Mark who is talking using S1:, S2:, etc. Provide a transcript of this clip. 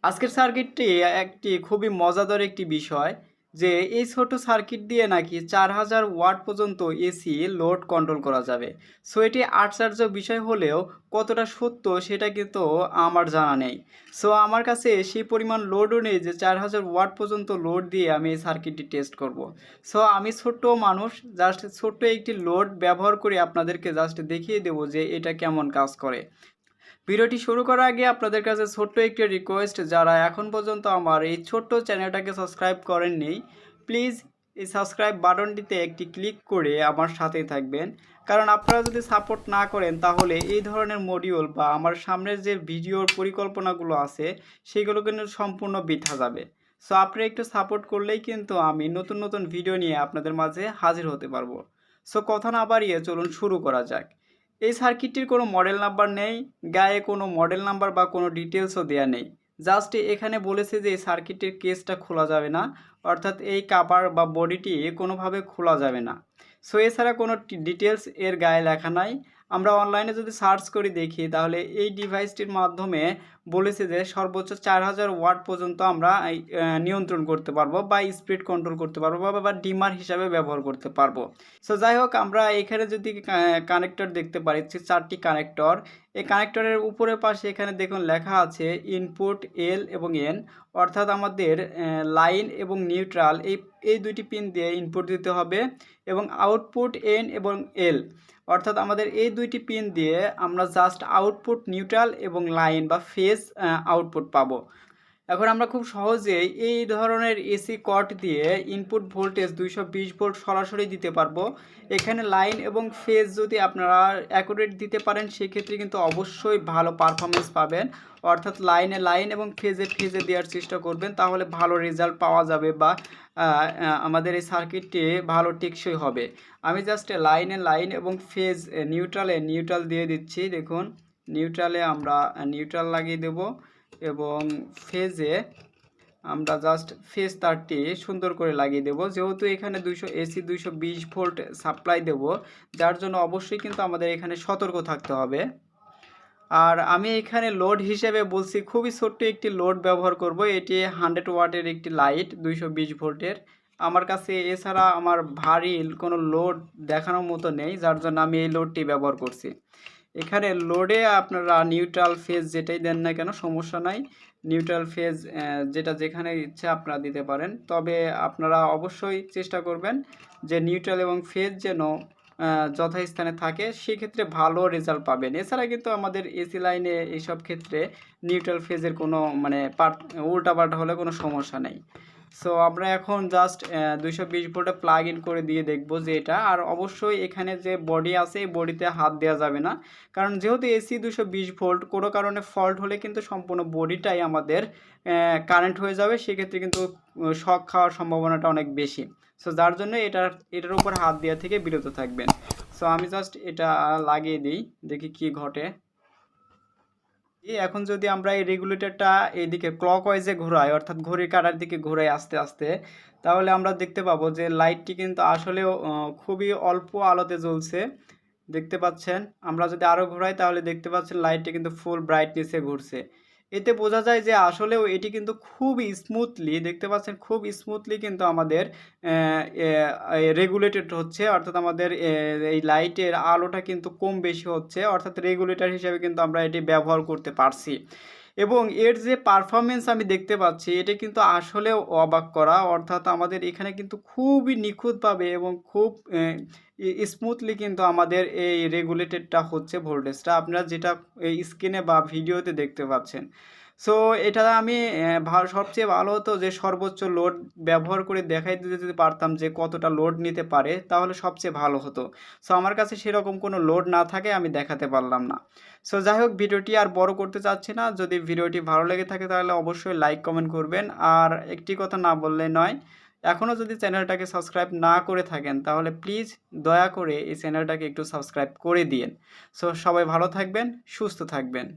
S1: আজকের সার্কিটটি একটি খুবই মজাদার একটি বিষয় যে এই ছোট সার্কিট দিয়ে নাকি 4000 ওয়াট পর্যন্ত এসি লোড কন্ট্রোল করা যাবে। সো এটি আশ্চর্য বিষয় হলেও কতটা সত্য সেটা কিন্তু আমার জানা নেই। সো আমার কাছে সেই পরিমাণ লোডও নেই যে 4000 ওয়াট পর্যন্ত লোড দিয়ে আমি এই সার্কিটটি টেস্ট করব। সো আমি ছোট্ট মানুষ, জাস্ট ছোট্ট একটি লোড ব্যবহার করে আপনাদেরকে জাস্ট দেখিয়ে দেবো যে এটা কেমন কাজ করে। ভিডিওটি শুরু করার আগে আপনাদের কাছে ছোট্ট একটি রিকোয়েস্ট, যারা এখন পর্যন্ত আমার এই ছোট্ট চ্যানেলটাকে সাবস্ক্রাইব করেননি, প্লিজ এই সাবস্ক্রাইব বাটনটিতে একটি ক্লিক করে আমার সাথেই থাকবেন। কারণ আপনারা যদি সাপোর্ট না করেন তাহলে এই ধরনের মডিউল বা আমার সামনের যে ভিডিওর পরিকল্পনাগুলো আছে সেগুলো কিন্তু সম্পূর্ণ বৃথা যাবে। সো আপনারা একটু সাপোর্ট করলেই কিন্তু আমি নতুন নতুন ভিডিও নিয়ে আপনাদের মাঝে হাজির হতে পারবো। সো কথা না বাড়িয়ে চলুন শুরু করা যাক। এই সার্কিটটির কোনো মডেল নাম্বার নেই, গায়ে কোনো মডেল নাম্বার বা কোনো ডিটেলসও দেওয়া নেই। জাস্ট এখানে বলেছে যে এই সার্কিটের কেসটা খোলা যাবে না, অর্থাৎ এই কাভার বা বডিটি কোনোভাবে খোলা যাবে না। সো এছাড়া কোনো ডিটেলস এর গায়ে লেখা নাই। আমরা অনলাইনে যদি সার্চ করে দেখি তাহলে এই ডিভাইসটির মাধ্যমে বলেছে যে সর্বোচ্চ 4000 ওয়াট পর্যন্ত আমরা নিয়ন্ত্রণ করতে পারবো বা স্পিড কন্ট্রোল করতে পারবো বা ডিমার হিসাবে ব্যবহার করতে পারবো। সো যাই হোক, আমরা এখানে যদি কানেক্টর দেখতে পাচ্ছি 4টি কানেক্টর। এই কানেক্টরের উপরের পাশে এখানে দেখুন লেখা আছে ইনপুট এল এবং এন, অর্থাৎ আমাদের লাইন এবং নিউট্রাল এই দুইটি পিন দিয়ে ইনপুট দিতে হবে, এবং আউটপুট এন এবং এল, অর্থাৎ আমাদের এই দুইটি পিন দিয়ে আমরা জাস্ট আউটপুট নিউট্রাল এবং লাইন বা ফেজ আউটপুট পাবো। এখন আমরা খুব সহজেই এই ধরনের এসি কট দিয়ে ইনপুট ভোল্টেজ 220 ভোল্ট সরাসরি দিতে পারবো। এখানে লাইন এবং ফেজ যদি আপনারা অ্যাকুরেট দিতে পারেন সেক্ষেত্রে কিন্তু অবশ্যই ভালো পারফরমেন্স পাবেন, অর্থাৎ লাইনে লাইন এবং ফেজে দেওয়ার চেষ্টা করবেন, তাহলে ভালো রেজাল্ট পাওয়া যাবে বা আমাদের এই সার্কিটটি ভালো টেকসই হবে। আমি জাস্ট লাইনে লাইন এবং ফেজ নিউট্রাল দিয়ে দিচ্ছি। দেখুন, নিউট্রালে আমরা নিউট্রাল লাগিয়ে দেব এবং ফেজে আমরা জাস্ট ফেজ তারটি সুন্দর করে লাগিয়ে দেব। যেহেতু এখানে 200 এসি 220 ভোল্ট সাপ্লাই দেব, যার জন্য অবশ্যই কিন্তু আমাদের এখানে সতর্ক থাকতে হবে। আর আমি এখানে লোড হিসেবে বলছি খুবই ছোট্ট একটি লোড ব্যবহার করব। এটি 100 ওয়াটের একটি লাইট 220 ভোল্টের। আমার কাছে এছাড়া আমার ভারী কোনো লোড দেখানোর মতো নেই, যার জন্য আমি এই লোডটি ব্যবহার করছি। এখানে লোডে আপনারা নিউট্রাল ফেজ যেটাই দেন না কেন সমস্যা নাই। নিউট্রাল ফেজ যেটা যেখানে ইচ্ছে আপনারা দিতে পারেন, তবে আপনারা অবশ্যই চেষ্টা করবেন যে নিউট্রাল এবং ফেজ যেন যথাস্থানে থাকে, সেক্ষেত্রে ভালো রেজাল্ট পাবেন। এছাড়া কিন্তু আমাদের এসি লাইনে এইসব ক্ষেত্রে নিউট্রাল ফেজের কোনো উল্টাপাল্টা হলে কোনো সমস্যা নেই। সো আমরা এখন জাস্ট 220 ভোল্টে প্লাগ ইন করে দিয়ে দেখব যে এটা, আর অবশ্যই এখানে যে বডি আছে এই বডিতে হাত দেওয়া যাবে না, কারণ যেহেতু এসি 220 ভোল্ট কোনো কারণে ফল্ট হলে কিন্তু সম্পূর্ণ বডিটাই আমাদের কারেন্ট হয়ে যাবে, সেক্ষেত্রে কিন্তু শক খাওয়ার সম্ভাবনাটা অনেক বেশি। সো যার জন্য এটার উপর হাত দেওয়া থেকে বিরত থাকবেন। সো আমি জাস্ট এটা লাগিয়ে দিই, দেখি কি ঘটে। এখন যদি আমরা এই রেগুলেটরটা এইদিকে ক্লকওয়াইজে ঘোরাই, অর্থাৎ ঘড়ির কাঁটার দিকে ঘোরাই আস্তে আস্তে, তাহলে আমরা দেখতে পাবো যে লাইটটি কিন্তু আসলেও খুবই অল্প আলোতে জ্বলছে। দেখতে পাচ্ছেন, আমরা যদি আরও ঘোরাই তাহলে দেখতে পাচ্ছেন লাইটটি কিন্তু ফুল ব্রাইটনেসে ঘুরছে। এতে বোঝা যায় যে আসলেও এটি কিন্তু খুব স্মুথলি, দেখতে পাচ্ছেন খুব স্মুথলি কিন্তু আমাদের রেগুলেটেড হচ্ছে, অর্থাৎ আমাদের এই লাইটের আলোটা কিন্তু কম বেশি হচ্ছে, অর্থাৎ রেগুলেটর হিসেবে কিন্তু আমরা এটি ব্যবহার করতে পারছি। এবং এর যে পারফরমেন্স আমি দেখতে পাচ্ছি এটা কিন্তু আসলেও অবাক করা, অর্থাৎ আমাদের এখানে কিন্তু খুবই নিখুঁতভাবে এবং খুব স্মুথলি কিন্তু আমাদের এই রেগুলেটেডটা হচ্ছে, ভোল্টেজটা আপনারা যেটা এই স্ক্রিনে বা ভিডিওতে দেখতে পাচ্ছেন। সো এটা আমি সবচেয়ে ভালো হতো যে সর্বোচ্চ লোড ব্যবহার করে দেখাই দিতে যদি পারতাম যে কতটা লোড নিতে পারে, তাহলে সবচেয়ে ভালো হতো। সো আমার কাছে সেরকম কোনো লোড না থাকে, আমি দেখাতে পারলাম না। সো যাই হোক, ভিডিওটি আর বড় করতে চাচ্ছি না। যদি ভিডিওটি ভালো লেগে থাকে তাহলে অবশ্যই লাইক কমেন্ট করবেন। আর একটি কথা না বললে নয়, এখনও যদি চ্যানেলটাকে সাবস্ক্রাইব না করে থাকেন তাহলে প্লিজ দয়া করে এই চ্যানেলটাকে একটু সাবস্ক্রাইব করে দিন। সো সবাই ভালো থাকবেন, সুস্থ থাকবেন।